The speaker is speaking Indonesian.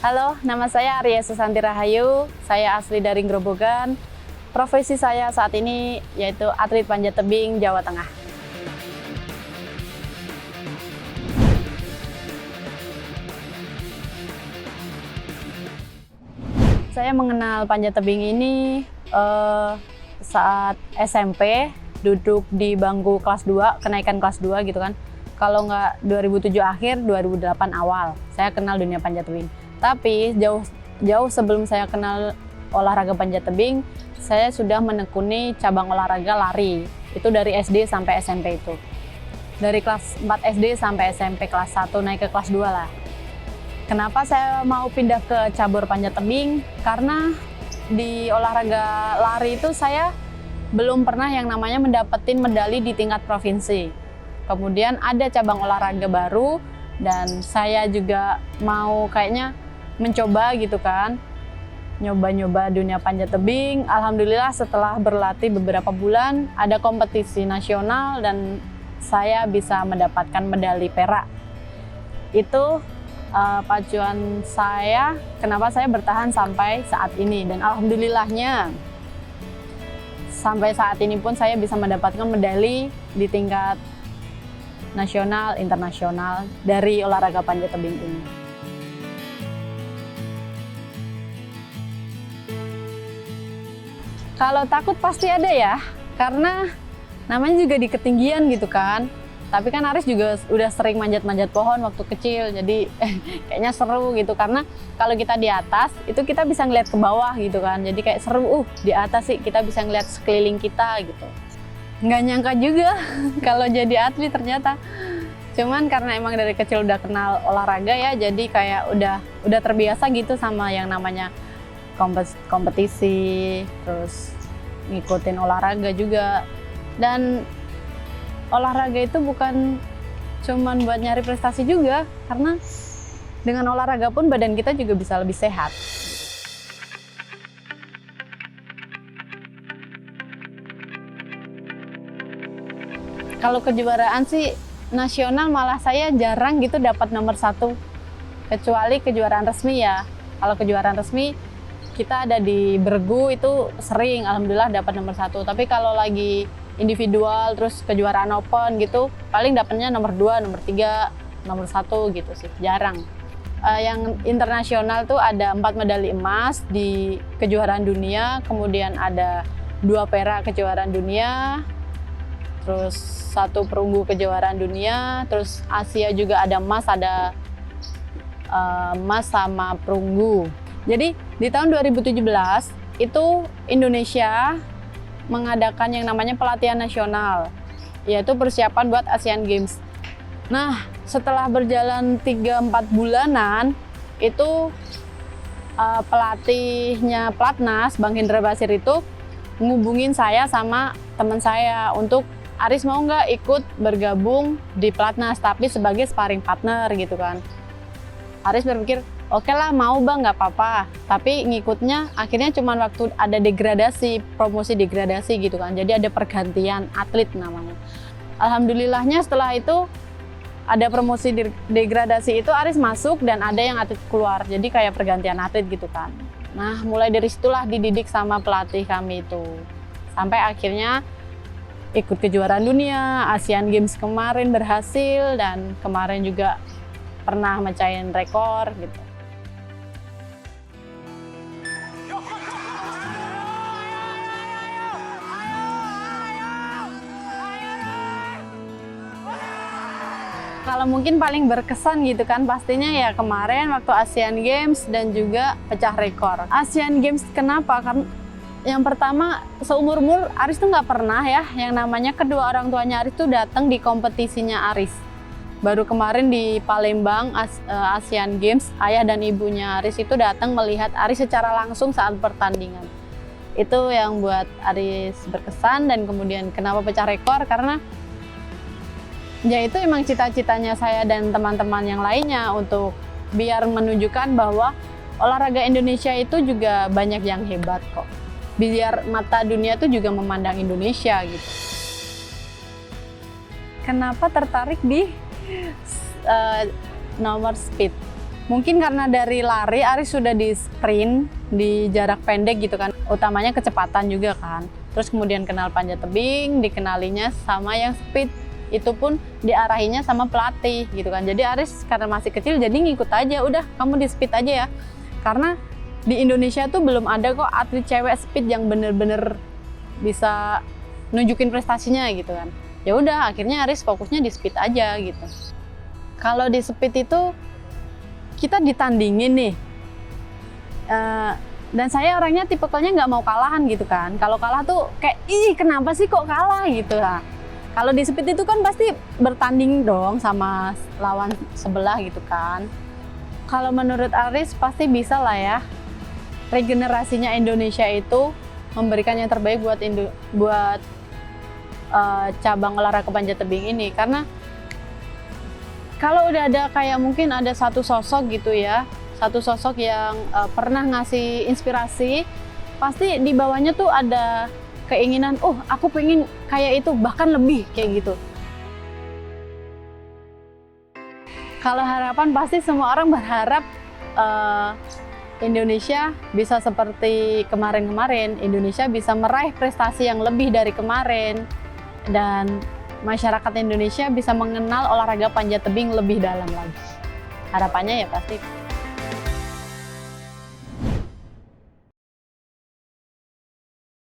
Halo, nama saya Arya Susanti Rahayu. Saya asli dari Grobogan. Profesi saya saat ini yaitu atlet panjat tebing Jawa Tengah. Saya mengenal panjat tebing ini saat SMP, duduk di bangku kelas 2, kenaikan kelas 2 gitu kan. Kalau nggak 2007 akhir, 2008 awal, saya kenal dunia panjat tebing. Tapi jauh sebelum saya kenal olahraga panjat tebing, saya sudah menekuni cabang olahraga lari. Itu dari SD sampai SMP itu. Dari kelas 4 SD sampai SMP kelas 1 naik ke kelas 2 lah. Kenapa saya mau pindah ke cabur panjat tebing? Karena di olahraga lari itu saya belum pernah yang namanya mendapetin medali di tingkat provinsi. Kemudian ada cabang olahraga baru dan saya juga mau kayaknya mencoba gitu kan. Nyoba-nyoba dunia panjat tebing. Alhamdulillah setelah berlatih beberapa bulan ada kompetisi nasional dan saya bisa mendapatkan medali perak. Itu pacuan saya kenapa saya bertahan sampai saat ini, dan alhamdulillahnya sampai saat ini pun saya bisa mendapatkan medali di tingkat nasional, internasional dari olahraga panjat tebing ini. Kalau takut pasti ada ya, karena namanya juga di ketinggian gitu kan. Tapi kan Aris juga udah sering manjat-manjat pohon waktu kecil, jadi kayaknya seru gitu. Karena kalau kita di atas, itu kita bisa ngeliat ke bawah gitu kan. Jadi kayak seru, di atas sih kita bisa ngeliat sekeliling kita gitu. Nggak nyangka juga kalau jadi atlet ternyata. Cuman karena emang dari kecil udah kenal olahraga ya, jadi kayak udah terbiasa gitu sama yang namanya kompetisi, terus ngikutin olahraga juga. Dan olahraga itu bukan cuman buat nyari prestasi juga, karena dengan olahraga pun badan kita juga bisa lebih sehat. Kalau kejuaraan sih nasional malah saya jarang gitu dapat nomor 1, kecuali kejuaraan resmi ya. Kalau kejuaraan resmi kita ada di Bergu itu sering, alhamdulillah dapat nomor 1. Tapi kalau lagi individual terus kejuaraan open gitu, paling dapatnya nomor 2, nomor 3, nomor 1 gitu sih, jarang. Yang internasional tuh ada 4 medali emas di kejuaraan dunia, kemudian ada 2 perak kejuaraan dunia, terus 1 perunggu kejuaraan dunia, terus Asia juga ada emas, ada emas sama perunggu. Jadi di tahun 2017 itu Indonesia mengadakan yang namanya pelatihan nasional, yaitu persiapan buat Asian Games. Nah, setelah berjalan 3-4 bulanan, itu pelatihnya Platnas, Bang Hendra Basir itu ngubungin saya sama teman saya untuk Aris mau nggak ikut bergabung di Platnas, tapi sebagai sparring partner gitu kan. Aris berpikir, oke lah mau bang, nggak apa-apa. Tapi ngikutnya akhirnya cuma waktu ada degradasi, promosi degradasi gitu kan. Jadi ada pergantian atlet namanya. Alhamdulillahnya setelah itu ada promosi degradasi itu Aris masuk dan ada yang atlet keluar. Jadi kayak pergantian atlet gitu kan. Nah mulai dari situlah dididik sama pelatih kami itu. Sampai akhirnya ikut kejuaraan dunia, Asian Games kemarin berhasil, dan kemarin juga pernah mecahin rekor gitu. Kalau mungkin paling berkesan gitu kan pastinya ya kemarin waktu Asian Games dan juga pecah rekor. Asian Games kenapa? Karena yang pertama seumur-umur Aris tuh nggak pernah ya yang namanya kedua orang tuanya Aris tuh datang di kompetisinya Aris. Baru kemarin di Palembang Asian Games, ayah dan ibunya Aris itu datang melihat Aris secara langsung saat pertandingan. Itu yang buat Aris berkesan. Dan kemudian kenapa pecah rekor, karena ya itu emang cita-citanya saya dan teman-teman yang lainnya untuk biar menunjukkan bahwa olahraga Indonesia itu juga banyak yang hebat kok. Biar mata dunia tuh juga memandang Indonesia gitu. Kenapa tertarik di nomor speed? Mungkin karena dari lari, Aris sudah di sprint, di jarak pendek gitu kan. Utamanya kecepatan juga kan. Terus kemudian kenal panjat tebing, dikenalinya sama yang speed. Itu pun diarahinya sama pelatih gitu kan. Jadi Aris karena masih kecil jadi ngikut aja, udah kamu di speed aja ya. Karena di Indonesia tuh belum ada kok atlet cewek speed yang bener-bener bisa nunjukin prestasinya gitu kan. Ya udah akhirnya Aris fokusnya di speed aja gitu. Kalau di speed itu kita ditandingin nih, dan saya orangnya tipikalnya nggak mau kalahan gitu kan. Kalau kalah tuh kayak, ih kenapa sih kok kalah gitu lah. Kalau di speed itu kan pasti bertanding dong sama lawan sebelah gitu kan. Kalau menurut Aris pasti bisa lah ya. Regenerasinya Indonesia itu memberikan yang terbaik buat cabang olahraga panjat tebing ini, karena kalau udah ada kayak mungkin ada satu sosok gitu ya, satu sosok yang pernah ngasih inspirasi, pasti di bawahnya tuh ada keinginan, oh aku pengen kayak itu, bahkan lebih kayak gitu. Kalau harapan pasti semua orang berharap Indonesia bisa seperti kemarin-kemarin, Indonesia bisa meraih prestasi yang lebih dari kemarin, dan masyarakat Indonesia bisa mengenal olahraga panjat tebing lebih dalam lagi. Harapannya ya pasti